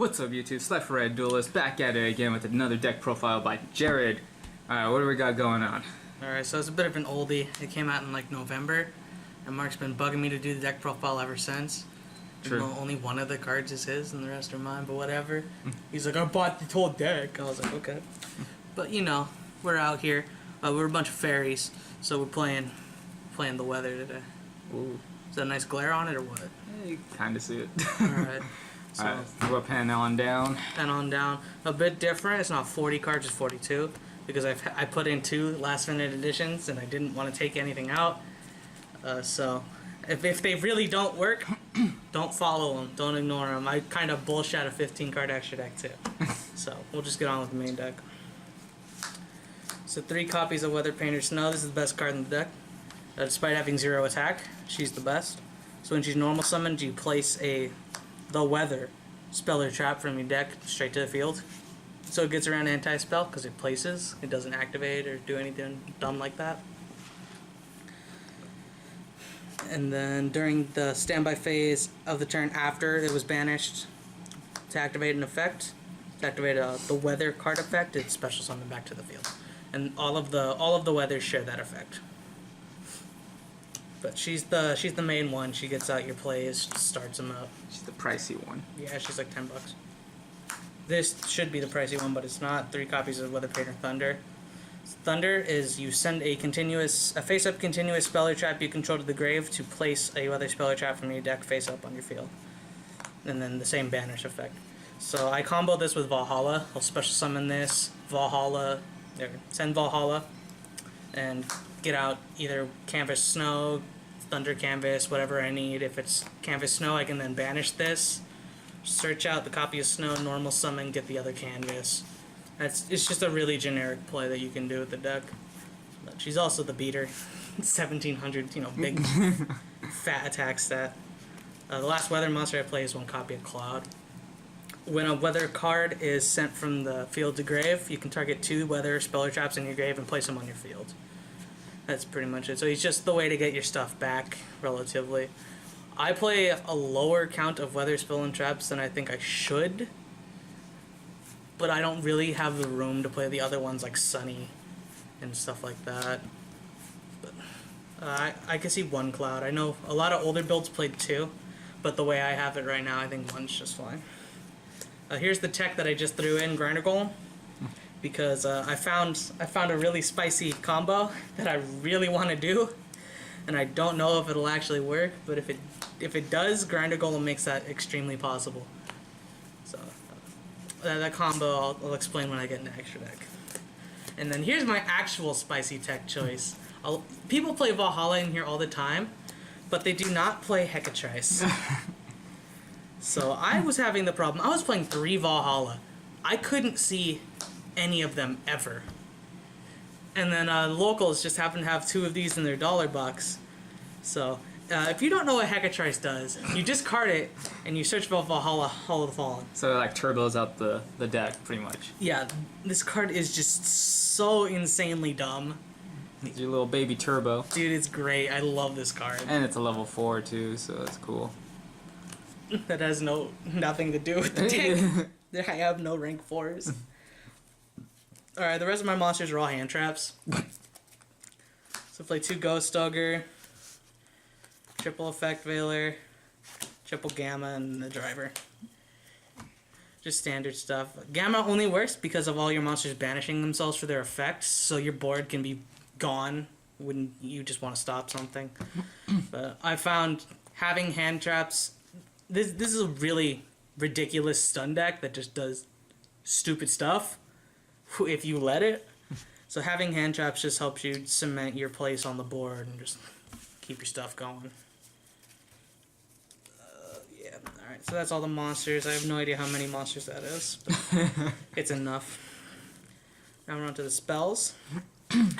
What's up YouTube, Left Red Duelist back at it again with another deck profile by Jarrod. Alright, what do we got going on? Alright, so it's a bit of an oldie. It came out in like November, and Mark's been bugging me to do the deck profile ever since. True. Even though only one of the cards is his and the rest are mine, but whatever. He's like, I bought the whole deck. I was like, okay. But you know, we're out here. We're a bunch of fairies, so we're playing the weather today. Ooh. Is that a nice glare on it or what? You kinda see it. Alright. So, Alright, we'll pen on down. Pen on down. A bit different. It's not 40 cards, it's 42. Because I put in 2 last minute editions and I didn't want to take anything out. So, if they really don't work, don't follow them. Don't ignore them. I kind of bullshit a 15 card extra deck too. So, we'll just get on with the main deck. So, 3 copies of Weather Painter Snow. This is the best card in the deck. Despite having 0 attack, she's the best. So, when she's normal summoned, you place the Weather spell or trap from your deck straight to the field. So it gets around anti-spell because it places. It doesn't activate or do anything dumb like that. And then during the standby phase of the turn after it was banished to activate an effect, to activate the weather card effect, it's special summon back to the field. And all of the weathers share that effect. But she's the main one. She gets out your plays, starts them up. She's the pricey one. Yeah, she's like $10. This should be the pricey one, but it's not. 3 copies of Weather Painter Thunder. Thunder is you send a face-up continuous spell or trap you control to the grave to place a weather spell or trap from your deck face-up on your field. And then the same banish effect. So I combo this with Valhalla. I'll special summon this, Valhalla, send Valhalla, and get out either Canvas Snow, Thunder Canvas, whatever I need. If it's Canvas Snow, I can then banish this. Search out the copy of Snow, normal summon, get the other canvas. It's just a really generic play that you can do with the deck. But she's also the beater. 1700, big fat attack stat. The last weather monster I play is 1 copy of Cloud. When a weather card is sent from the field to grave, you can target 2 weather spell or traps in your grave and place them on your field. That's pretty much it. So he's just the way to get your stuff back, relatively. I play a lower count of weather spell and traps than I think I should, but I don't really have the room to play the other ones like Sunny and stuff like that. But I can see 1 Cloud. I know a lot of older builds played 2, but the way I have it right now, I think 1's just fine. Here's the tech that I just threw in, Grinder Golem, because I found a really spicy combo that I really want to do. And I don't know if it'll actually work, but if it does, Grinder Golem makes that extremely possible. So that combo I'll explain when I get into extra deck. And then here's my actual spicy tech choice. People play Valhalla in here all the time, but they do not play Hecatrice. So I was having the problem. I was playing 3 Valhalla. I couldn't see any of them ever. And then locals just happen to have 2 of these in their dollar box. So if you don't know what Hecatrice does, you discard it and you search for Valhalla, Hall of the Fallen. So it like turbos out the deck, pretty much. Yeah, this card is just so insanely dumb. It's your little baby turbo. Dude, it's great. I love this card. And it's a level 4 too, so that's cool. That has nothing to do with the deck. I have no rank 4s. Alright, the rest of my monsters are all hand traps. So play 2 Ghost Ogre, triple Effect Veiler, triple Gamma, and the Driver. Just standard stuff. Gamma only works because of all your monsters banishing themselves for their effects, so your board can be gone when you just want to stop something. But I found having hand traps, this is a really ridiculous stun deck that just does stupid stuff if you let it. So having hand traps just helps you cement your place on the board and just keep your stuff going. Yeah, alright, so that's all the monsters. I have no idea how many monsters that is, but it's enough. Now we're on to the spells.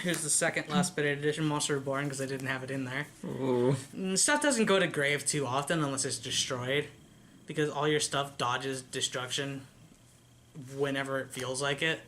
Here's the second last bit of edition, Monster Reborn, because I didn't have it in there. Ooh. Stuff doesn't go to grave too often unless it's destroyed, because all your stuff dodges destruction whenever it feels like it.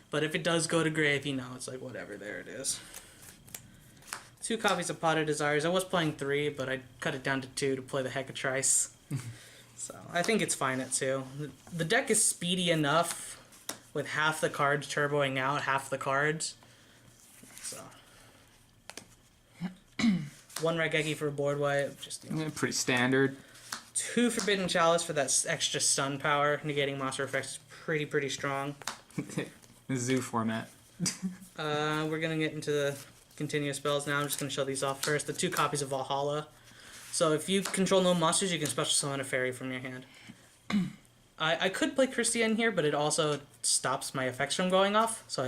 But if it does go to grave, it's like whatever, there it is. 2 copies of Pot of Desires. I was playing 3, but I cut it down to 2 to play the Hecatrice. So I think it's fine at 2. The deck is speedy enough with half the cards turboing out, half the cards. So 1 Raigeki for a board wipe, just Pretty standard. 2 Forbidden Chalice for that extra stun power, negating monster effects. Pretty strong. Zoo format. We're gonna get into the continuous spells now. I'm just gonna show these off first. The 2 copies of Valhalla. So if you control no monsters, you can special summon a fairy from your hand. I could play Christian here, but it also stops my effects from going off. So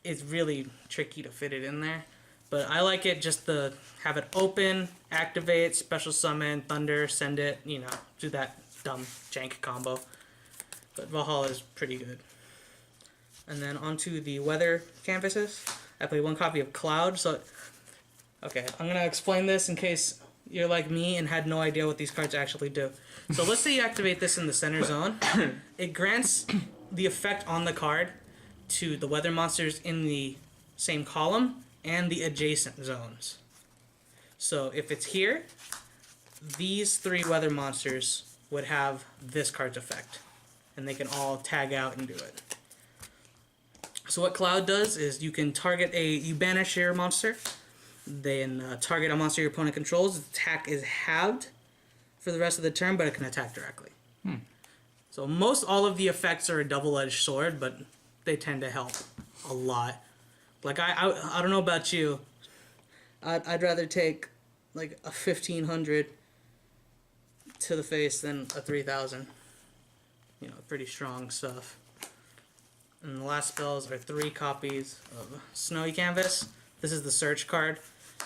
it's really tricky to fit it in there. But I like it just to have it open, activate, special summon, thunder, send it, you know, do that dumb jank combo. But Valhalla is pretty good. And then onto the weather canvases. I play 1 copy of Cloud. So, okay, I'm going to explain this in case you're like me and had no idea what these cards actually do. So let's say you activate this in the center zone. It grants the effect on the card to the weather monsters in the same column and the adjacent zones. So if it's here, these 3 weather monsters would have this card's effect. And they can all tag out and do it. So what Cloud does is you can target you banish your monster, then target a monster your opponent controls. Its attack is halved for the rest of the turn, but it can attack directly. So most all of the effects are a double-edged sword, but they tend to help a lot. Like I don't know about you, I'd rather take like a 1500 to the face than a 3000. You know, pretty strong stuff. And the last spells are 3 copies of Snowy Canvas. This is the search card.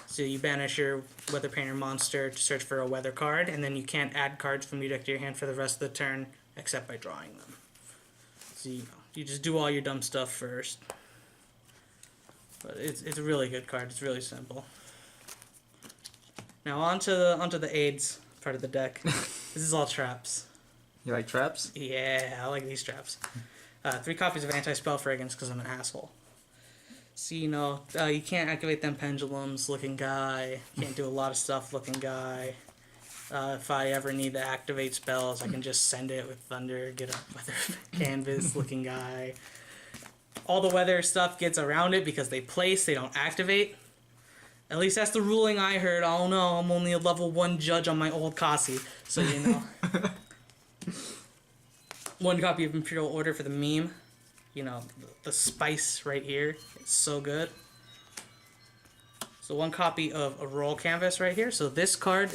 So you banish your Weather Painter monster to search for a weather card, and then you can't add cards from your deck to your hand for the rest of the turn except by drawing them. So you just do all your dumb stuff first. But it's a really good card. It's really simple. Now onto the aids part of the deck. This is all traps. You like traps? Yeah, I like these traps. 3 copies of Anti-Spell Fragrance because I'm an asshole. So, you know, you can't activate them pendulums, looking guy. Can't do a lot of stuff, looking guy. If I ever need to activate spells, I can just send it with Thunder, get a weather canvas, looking guy. All the weather stuff gets around it because they place, they don't activate. At least that's the ruling I heard. I don't know, I'm only a level 1 judge on my old Kasi, so you know. 1 copy of Imperial Order for the meme. You know, the spice right here. It's so good. So 1 copy of a roll canvas right here. So this card,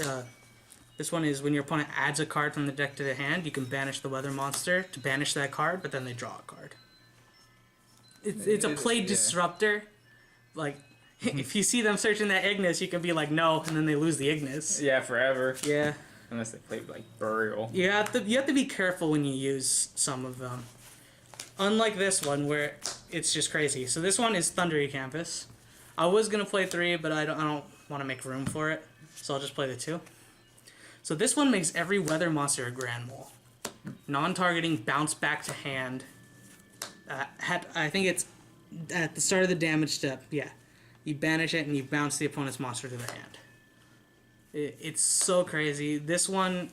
this one is when your opponent adds a card from the deck to the hand, you can banish the weather monster to banish that card, but then they draw a card. It's a play disruptor. Like, if you see them searching that Ignis, you can be like, no, and then they lose the Ignis. Yeah, forever. Yeah. Unless they play like Burial. You have to be careful when you use some of them. Unlike this one where it's just crazy. So this one is Thundery Canvas. I was gonna play 3, but I don't want to make room for it, so I'll just play the 2. So this one makes every weather monster a Grand Mole. Non-targeting, bounce back to hand. I think it's at the start of the damage step. Yeah, you banish it and you bounce the opponent's monster to their hand. It's so crazy. This one,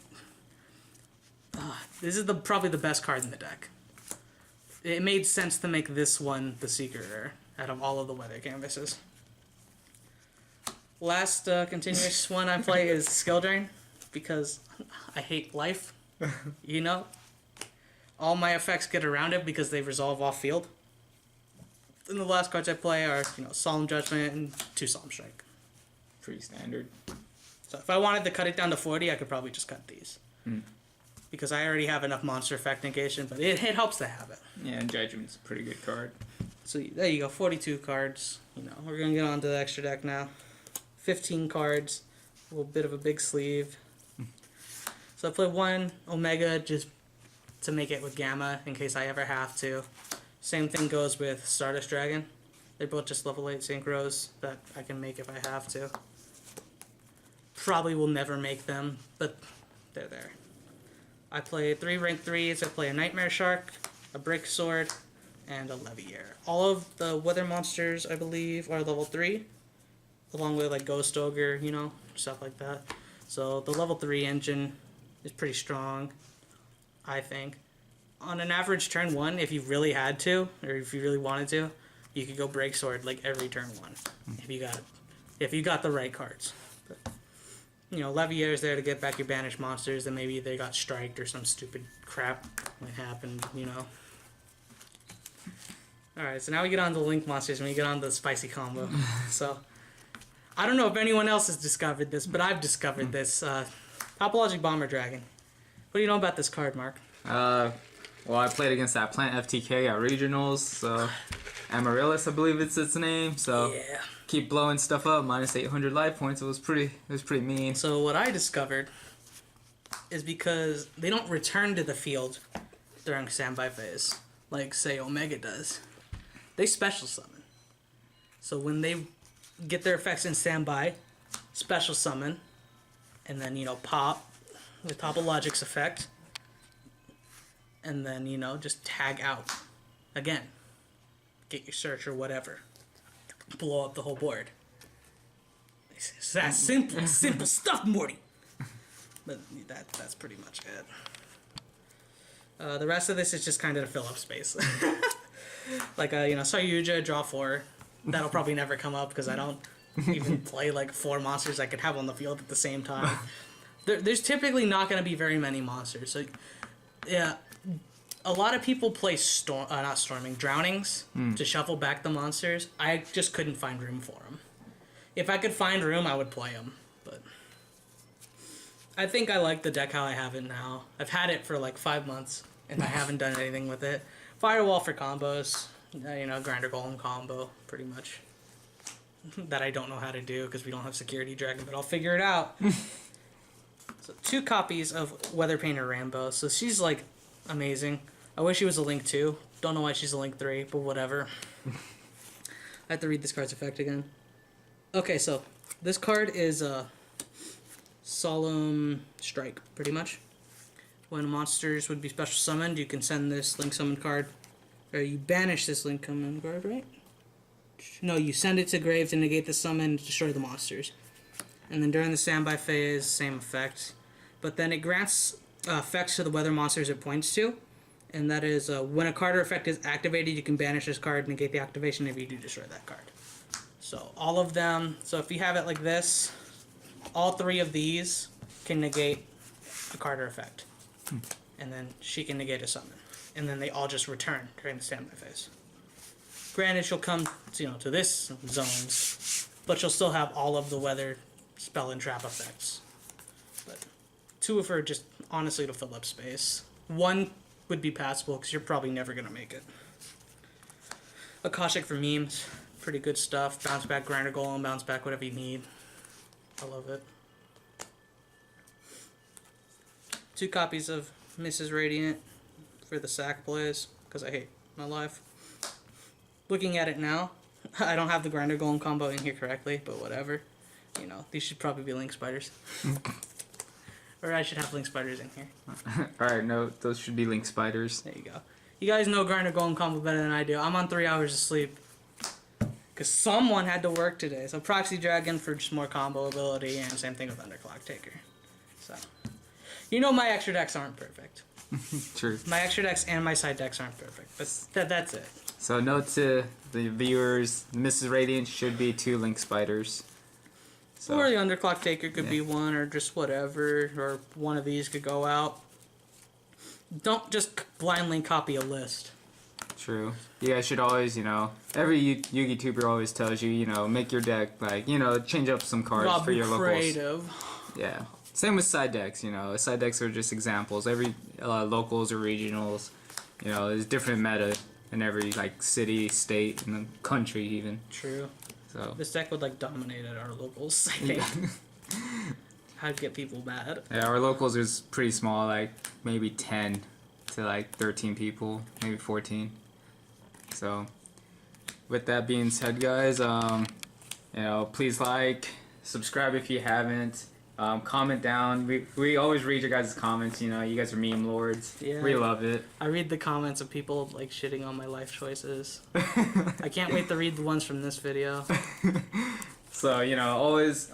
this is probably the best card in the deck. It made sense to make this one the secret rare out of all of the weather canvases. Last continuous one I play is Skill Drain because I hate life. You know, all my effects get around it because they resolve off field. And the last cards I play are, you know, Solemn Judgment and 2 Solemn Strike. Pretty standard. So if I wanted to cut it down to 40, I could probably just cut these. Because I already have enough monster effect negation, but it helps to have it. Yeah, and Judgment's a pretty good card. So there you go, 42 cards. You know, we're going to get on to the extra deck now. 15 cards, a little bit of a big sleeve. So I play 1 Omega just to make it with Gamma in case I ever have to. Same thing goes with Stardust Dragon. They're both just level 8 synchros that I can make if I have to. Probably will never make them, but they're there. I play 3 rank 3s. I play a Nightmare Shark, a Brick Sword, and a Leviair. All of the weather monsters, I believe, are level 3, along with like Ghost Ogre, you know, stuff like that. So the level 3 engine is pretty strong, I think. On an average turn 1, if you really had to, or if you really wanted to, you could go Break Sword like every turn 1 if you got the right cards. But, you know, Levier's there to get back your banished monsters, and maybe they got striked or some stupid crap that happened, you know. Alright, so now we get on to Link monsters and we get on to the spicy combo. So, I don't know if anyone else has discovered this, but I've discovered this. Topologic Bomber Dragon. What do you know about this card, Mark? Well, I played against that Plant FTK at Regionals, so Amaryllis, I believe it's its name. So Yeah. keep blowing stuff up, minus 800 life points. It was pretty mean. So what I discovered is because they don't return to the field during standby phase, like say Omega does. They special summon. So when they get their effects in standby, special summon, and then, you know, pop with Topologic's effect, and then, you know, just tag out again. Get your search or whatever. Blow up the whole board. It's that simple. Simple stuff, Morty. But that's pretty much it. The rest of this is just kind of to fill up space. Like, you know, YuGiOh, draw 4. That'll probably never come up because I don't even play like 4 monsters I could have on the field at the same time. There's typically not going to be very many monsters. So, yeah, a lot of people play drownings to shuffle back the monsters. I just couldn't find room for them. If I could find room, I would play them. But I think I like the deck how I have it now. I've had it for like 5 months, and I haven't done anything with it. Firewall for combos, you know, Grinder Golem combo, pretty much. That I don't know how to do because we don't have Security Dragon, but I'll figure it out. So 2 copies of Weather Painter Rambo. So she's like amazing. I wish she was a Link 2. Don't know why she's a Link 3, but whatever. I have to read this card's effect again. Okay, so this card is a Solemn Strike, pretty much. When monsters would be special summoned, you can send this Link Summon card, or you banish this Link Summon card, right? No, you send it to grave to negate the summon and destroy the monsters. And then during the standby phase, same effect. But then it grants effects to the weather monsters it points to. And that is, when a card or effect is activated, you can banish this card and negate the activation if you do destroy that card. So all of them, so if you have it like this, all 3 of these can negate a card or effect. And then she can negate a summon. And then they all just return during the standby phase. Granted, she'll come to, you know, to this zones, but she'll still have all of the weather, spell, and trap effects. But 2 of her just honestly to fill up space. 1 would be passable because you're probably never going to make it. Akashic for memes. Pretty good stuff. Bounce back Grinder Golem, bounce back whatever you need. I love it. 2 copies of Mrs. Radiant for the sack plays because I hate my life. Looking at it now, I don't have the Grinder Golem combo in here correctly, but whatever. You know, these should probably be Link Spiders. Or I should have Link Spiders in here. Alright, no, those should be Link Spiders. There you go. You guys know Grinder Golem combo better than I do. I'm on 3 hours of sleep. Because someone had to work today. So Proxy Dragon for just more combo ability, and same thing with Underclock Taker. So, you know my extra decks aren't perfect. True. My extra decks and my side decks aren't perfect, but that's it. So note to the viewers, Mrs. Radiant should be 2 Link Spiders. So, Or the Underclock Taker could be 1, or just whatever, or one of these could go out. Don't just blindly copy a list. True. You guys should always, you know, every Yugi tuber always tells you, you know, make your deck, like, you know, change up some cards for your creative. locals. Yeah. Same with side decks, you know. Side decks are just examples. Every locals or regionals, you know, there's different meta in every, like, city, state, and country even. True. So This deck would, like, dominate at our locals, I think. I'd get people mad. yeah, our locals is pretty small, like, maybe 10 to, like, 13 people, maybe 14. So, with that being said, guys, you know, please like, subscribe if you haven't, comment down. We always read your guys' comments. You know, you guys are meme lords. Yeah. We love it. I read the comments of people like shitting on my life choices. I can't wait to read the ones from this video. So, you know, always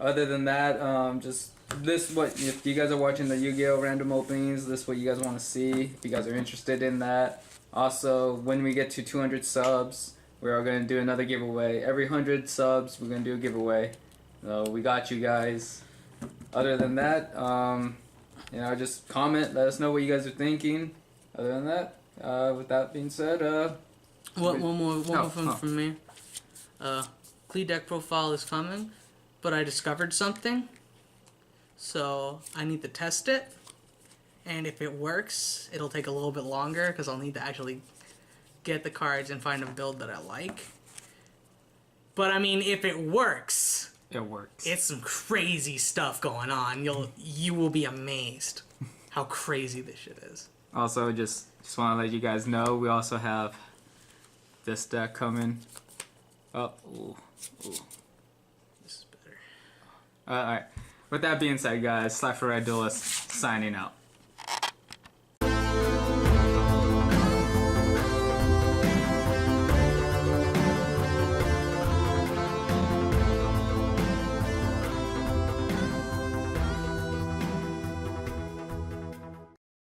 other than that, just this what if you guys are watching the YuGiOh random openings, this is what you guys want to see. If you guys are interested in that. Also, when we get to 200 subs, we are gonna do another giveaway. Every 100 subs, we're gonna do a giveaway. So we got you guys. Other than that, you know, just comment, let us know what you guys are thinking. Other than that, with that being said, one more from me. Clee deck profile is coming, but I discovered something, so I need to test it. And if it works, it'll take a little bit longer because I'll need to actually get the cards and find a build that I like. But I mean, if it works, it works. It's some crazy stuff going on. You will be amazed how crazy this shit is. Also, just want to let you guys know, we also have this deck coming up. Ooh. This is better. Alright. With that being said, guys, Slack for Red Duelist signing out.